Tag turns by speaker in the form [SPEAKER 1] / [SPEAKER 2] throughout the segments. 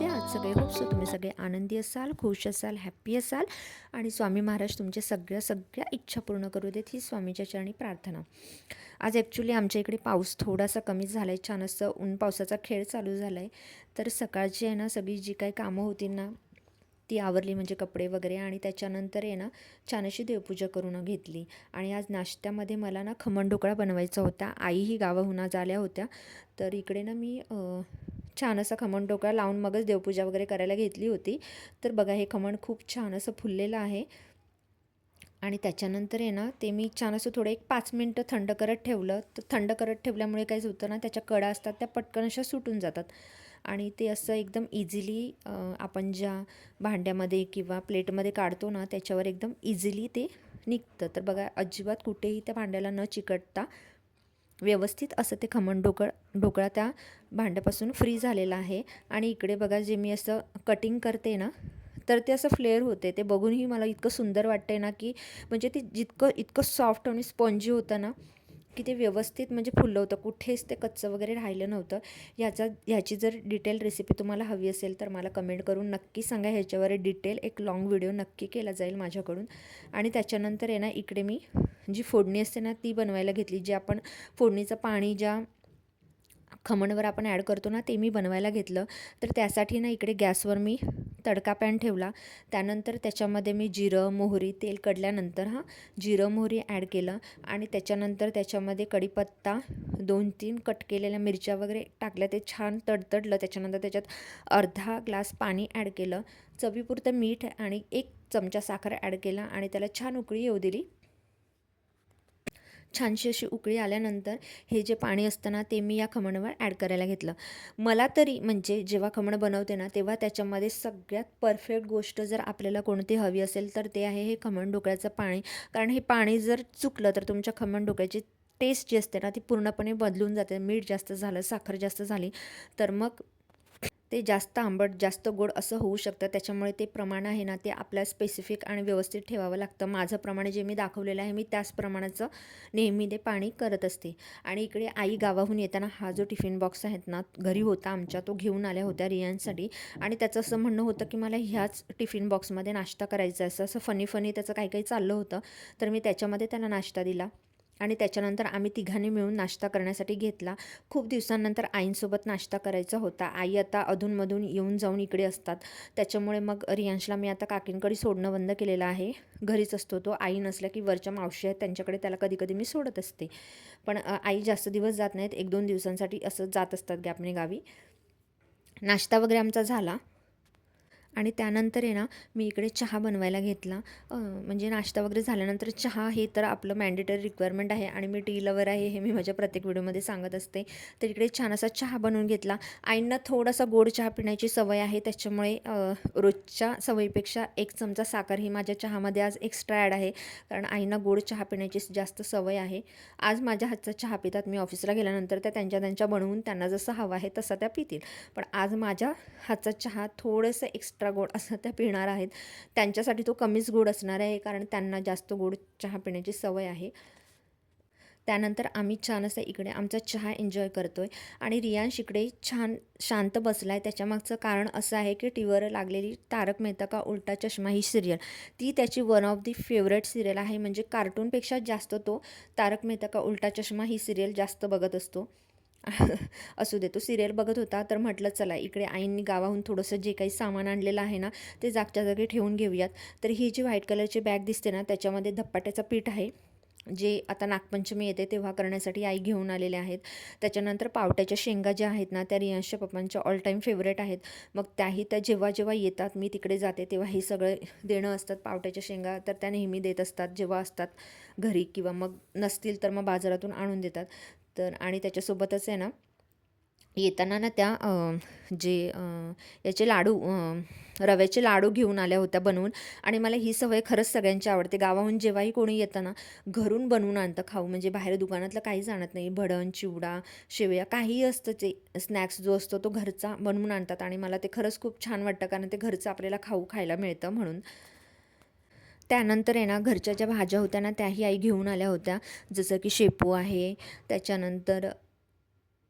[SPEAKER 1] आहात सगळे. Hope so तुम्ही सगळे आनंदी असाल, खुश असाल, हॅप्पी असाल आणि स्वामी महाराज तुमच्या सगळ्या सगळ्या इच्छा पूर्ण करू देत, ही स्वामीच्या चरणी प्रार्थना. आज ॲक्च्युली आमच्या इकडे पाऊस थोडासा कमी झाला आहे. छान असं ऊन पावसाचा खेळ चालू झाला आहे. तर सकाळची आहे ना सगळी जी काही कामं होती ना ती आवरली, म्हणजे कपडे वगैरे, आणि त्याच्यानंतर आहे ना छान अशी देवपूजा करून घेतली. आणि आज नाश्त्यामध्ये मला ना खमण ढोकळा बनवायचा होता. आईही गावाहून आज आल्या होत्या, तर इकडे ना मी छान असा खमण ढोकळा लावून मगच देवपूजा वगैरे करायला घेतली होती. तर बघा, हे खमण खूप छान असं फुललेलं आहे. आणि त्याच्यानंतर आहे ना ते मी छान असं थोडं एक 5 मिनटं थंड करत ठेवलं. तर थंड करत ठेवल्यामुळे काय होतं ना, त्याच्या कडा असतात त्या पटकन अशा सुटून जातात आणि ते असं एकदम इझिली आपण ज्या भांड्यामध्ये किंवा प्लेटमध्ये काढतो ना त्याच्यावर एकदम इझिली ते निघतं. तर बघा, अजिबात कुठेही त्या भांड्याला न चिकटता व्यवस्थित असं ते खमण ढोकळा त्या भांड्यापासून फ्री झालेला आहे. आणि इकडे बघा, जे मी असं कटिंग करते ना तर ते असं फ्लेअर होते. ते बघूनही मला इतकं सुंदर वाटतंय ना, की म्हणजे ते इतकं सॉफ्ट आणि स्पॉन्जी होतं ना, की ते व्यवस्थित म्हणजे फुललं होतं. कुठेच ते कच्चं वगैरे राहिलं नव्हतं. ह्याची जर डिटेल रेसिपी तुम्हाला हवी असेल तर मला कमेंट करून नक्की सांगा. ह्याच्यावर डिटेल एक लाँग व्हिडिओ नक्की केला जाईल माझ्याकडून. आणि त्याच्यानंतर आहे ना इकडे मी जी फोडणी असते ना ती बनवायला घेतली. जे आपण फोडणीचं पाणी ज्या खमणवर आपण ॲड करतो ना ते मी बनवायला घेतलं. तर त्यासाठी ना इकडे गॅसवर मी तडका पॅन ठेवला. त्यानंतर त्याच्यामध्ये मी जिरं, मोहरी, तेल कढल्यानंतर जिरं मोहरी ॲड केलं. आणि त्याच्यानंतर त्याच्यामध्ये कढीपत्ता, 2-3 कट केलेल्या मिरच्या वगैरे टाकल्या. ते छान तडतडलं. त्याच्यानंतर त्याच्यात अर्धा ग्लास पाणी ॲड केलं. चवीपुरतं मीठ आणि 1 चमचा साखर ॲड केला आणि त्याला छान उकळी येऊ दिली. छानशी अशी उकळी आल्यानंतर हे जे पाणी असतं ना ते मी या खमणवर ॲड करायला घेतलं. मला तरी म्हणजे जेव्हा खमण बनवते ना तेव्हा त्याच्यामध्ये सगळ्यात परफेक्ट गोष्ट जर आपल्याला कोणती हवी असेल तर ते आहे हे खमण ढोकळ्याचं पाणी. कारण हे पाणी जर चुकलं तर तुमच्या खमण ढोकळ्याची टेस्ट जी असते ना ती पूर्णपणे बदलून जाते. मीठ जास्त झालं, साखर जास्त झाली तर मग ते जास्त आंबट, जास्त गोड असं होऊ शकतं. त्याच्यामुळे ते प्रमाण आहे ना ते आपल्या स्पेसिफिक आणि व्यवस्थित ठेवावं लागतं. माझं प्रमाण जे मी दाखवलेलं आहे मी त्याच प्रमाणाचं नेहमी ते पाणी करत असते. आणि इकडे आई गावाहून येताना हा जो टिफिन बॉक्स आहेत ना घरी होता आमच्या, तो घेऊन आल्या होत्या रियांसाठी. आणि त्याचं असं म्हणणं होतं की मला ह्याच टिफिन बॉक्समध्ये नाश्ता करायचा आहे. असं फनी फनी त्याचं काही काही चाललं होतं. तर मी त्याच्यामध्ये त्यांना नाश्ता दिला. आणि त्याच्यानंतर आम्ही तिघांनी मिळून नाश्ता करण्यासाठी घेतला. खूप दिवसांनंतर आईंसोबत नाश्ता करायचा होता. आई आता अधूनमधून येऊन जाऊन इकडे असतात. त्याच्यामुळे मग रियांशला मी आता काकींकडे सोडणं बंद केलेलं आहे. घरीच असतो तो. आई नसल्या की वरच्या मावशी आहेत त्यांच्याकडे त्याला कधी कधी मी सोडत असते. पण आई जास्त दिवस जात नाहीत. 1-2 दिवसांसाठी असं जात असतात गॅपने गावी. नाश्ता वगैरे आमचा झाला. आणि त्यानंतर आहे ना मी इकडे चहा बनवायला घेतला. म्हणजे नाश्ता वगैरे झाल्यानंतर चहा हे तर आपलं मॅन्डेटरी रिक्वायरमेंट आहे आणि मी टी लवर आहे हे मी माझ्या प्रत्येक व्हिडिओमध्ये सांगत असते. तर इकडे छान असा चहा बनवून घेतला. आईंना थोडासा गोड चहा पिण्याची सवय आहे, त्याच्यामुळे रोजच्या सवयीपेक्षा 1 चमचा साखर ही माझ्या चहामध्ये आज एक्स्ट्रा ॲड आहे. कारण आईंना गोड चहा पिण्याची जास्त सवय आहे. आज माझ्या हातचा चहा पितात. मी ऑफिसला गेल्यानंतर त्या त्यांच्या बनवून त्यांना जसं हवं आहे तसा त्या पितील. पण आज माझ्या हातचा चहा थोडंसं एक्स्ट्रा गोड असं त्या पिणार आहेत. त्यांच्यासाठी तो कमीच गोड असणार आहे कारण त्यांना जास्त गोड चहा पिण्याची सवय आहे. त्यानंतर आम्ही छान असं इकडे आमचा चहा एन्जॉय करतो आहे. आणि रियांश इकडे छान शांत बसला आहे. त्याच्यामागचं कारण असं आहे की टीव्हीवर लागलेली तारक मेहता का उल्टा चष्मा ही सिरियल, ती त्याची one of the favourite serial आहे. म्हणजे कार्टूनपेक्षा जास्त तो तारक मेहता का उल्टा चष्मा ही सिरियल जास्त बघत असतो. असू दे, तो सिरियल बघत होता. तर म्हटलं चला इकडे आईंनी गावाहून थोडंसं जे काही सामान आणलेलं आहे ना ते जागच्या जागी ठेवून घेऊयात. तर ही जी व्हाईट कलरची बॅग दिसते ना त्याच्यामध्ये धप्पाट्याचं पीठ आहे, जे आता नागपंचमी येते तेव्हा करण्यासाठी आई घेऊन आलेले आहेत. त्याच्यानंतर पावट्याच्या शेंगा ज्या आहेत ना त्या रियांशच्या पप्पांच्या ऑल टाईम फेवरेट आहेत. मग त्याही त्या जेव्हा जेव्हा येतात मी तिकडे जाते तेव्हा हे सगळं देणं असतात. पावट्याच्या शेंगा तर त्या नेहमी देत असतात जेव्हा असतात घरी, किंवा मग नसतील तर मग बाजारातून आणून देतात. तर आणि त्याच्यासोबतच आहे ना येताना ना त्या याचे लाडू, रव्याचे लाडू घेऊन आल्या होत्या बनवून. आणि मला ही सवय खरंच सगळ्यांची आवडते. गावाहून जेव्हाही कोणी येतं ना घरून बनवून आणतं खाऊ, म्हणजे बाहेर दुकानातलं काहीच आणत नाही. भडण, चिवडा, शेवया काहीही असतं, ते स्नॅक्स जो असतो तो घरचा बनवून आणतात. आणि मला ते खरंच खूप छान वाटतं कारण ते घरचं आपल्याला खाऊ खायला मिळतं म्हणून. त्यानंतर आहे ना घरच्या ज्या भाज्या होत्या ना त्याही आई घेऊन आल्या होत्या. जसं की शेपू आहे, त्याच्यानंतर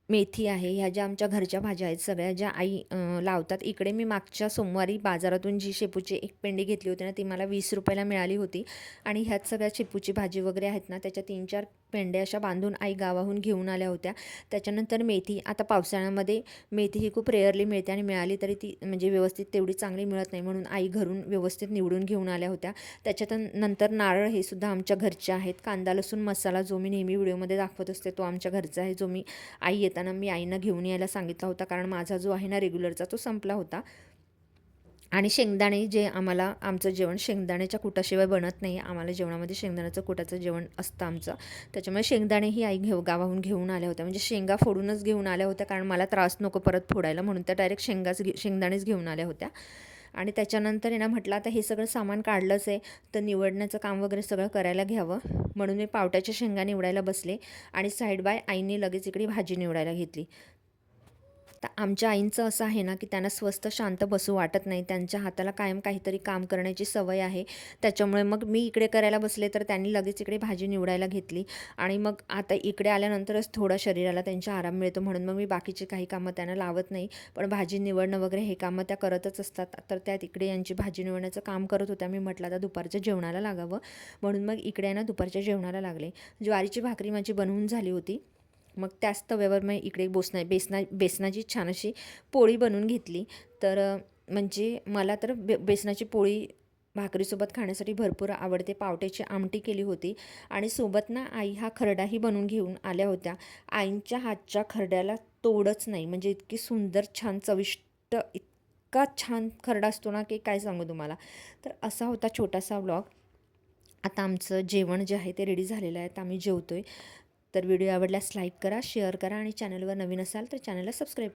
[SPEAKER 1] मेथी आहे, ह्या ज्या आमच्या घरच्या भाज्या आहेत सगळ्या, ज्या आई लावतात. इकडे मी मागच्या सोमवारी बाजारातून जी शेपूची एक पेंडी घेतली होती ना, ती मला 20 रुपयाला मिळाली होती. आणि ह्यात सगळ्या शेपूची भाजी वगैरे आहेत ना, त्याच्या 3-4 पेंड्या अशा बांधून आई गावाहून घेऊन आल्या होत्या. त्याच्यानंतर मेथी, आता पावसाळ्यामध्ये मेथी ही खूप रेअरली मिळते आणि मिळाली तरी ती म्हणजे व्यवस्थित तेवढी चांगली मिळत नाही, म्हणून आई घरून व्यवस्थित निवडून घेऊन आल्या होत्या. नंतर नारळ हे सुद्धा आमच्या घरचे आहेत. कांदा लसूण मसाला जो मी नेहमी व्हिडिओमध्ये दाखवत असते तो आमच्या घरचा आहे, जो मी येताना मी आईनं घेऊन यायला सांगितला होता, कारण माझा जो आहे ना रेग्युलरचा तो संपला होता. आणि शेंगदाणे, जे आम्हाला आमचं जेवण शेंगदाण्याच्या कुटाशिवाय बनत नाही. आम्हाला जेवणामध्ये शेंगदाण्याचं कुटाचं जेवण असतं आमचं. त्याच्यामुळे शेंगदाणेही आई गावाहून घेऊन आल्या होत्या, म्हणजे शेंगा फोडूनच घेऊन आल्या होत्या, कारण मला त्रास नको परत फोडायला, म्हणून त्या डायरेक्ट शेंगदाणेच घेऊन आल्या होत्या. आणि त्याच्यानंतर आहे ना, म्हटलं आता हे सगळं सामान काढलंच आहे, तर निवडण्याचं काम वगैरे सगळं करायला घ्यावं, म्हणून मी पावट्याच्या शेंगा निवडायला बसले. आणि साईड बाय आईने लगेच इकडे भाजी निवडायला घेतली. तर आमच्या आईंचं असं आहे ना, की त्यांना स्वस्थ शांत बसू वाटत नाही. त्यांच्या हाताला कायम काहीतरी काम करण्याची सवय आहे. त्याच्यामुळे मग मी इकडे करायला बसले, तर त्यांनी लगेच इकडे भाजी निवडायला घेतली. आणि मग आता इकडे आल्यानंतरच थोडा शरीराला त्यांच्या आराम मिळतो, म्हणून मग मी बाकीची काही कामं त्यांना लावत नाही. पण भाजी निवडणं वगैरे हे कामं त्या करतच असतात. तर त्या तिकडे यांची भाजी निवडण्याचं काम करत होत्या. मी म्हटलं आता दुपारच्या जेवणाला लागावं, म्हणून मग इकडे ना दुपारच्या जेवणाला लागले. ज्वारीची भाकरी माझी बनवून झाली होती. मग त्याच तव्यावर मी इकडे बेसनाची छान अशी पोळी बनवून घेतली. तर म्हणजे मला तर बेसनाची पोळी भाकरीसोबत खाण्यासाठी भरपूर आवडते. पावट्याची आमटी केली होती आणि सोबत ना आई हा खरडाही बनवून घेऊन आल्या होत्या. आईंच्या हातच्या खरड्याला तोडच नाही, म्हणजे इतकी सुंदर छान चविष्ट, इतका छान खरडा असतो ना, की काय सांगू तुम्हाला. तर असा होता छोटासा व्लॉग. आता आमचं जेवण जे आहे ते रेडी झालेलं आहे, तर आम्ही जेवतोय. तर व्हिडिओ आवडल्यास लाईक करा, शेअर करा आणि चॅनलवर नवीन असाल तर चॅनलला सबस्क्राईब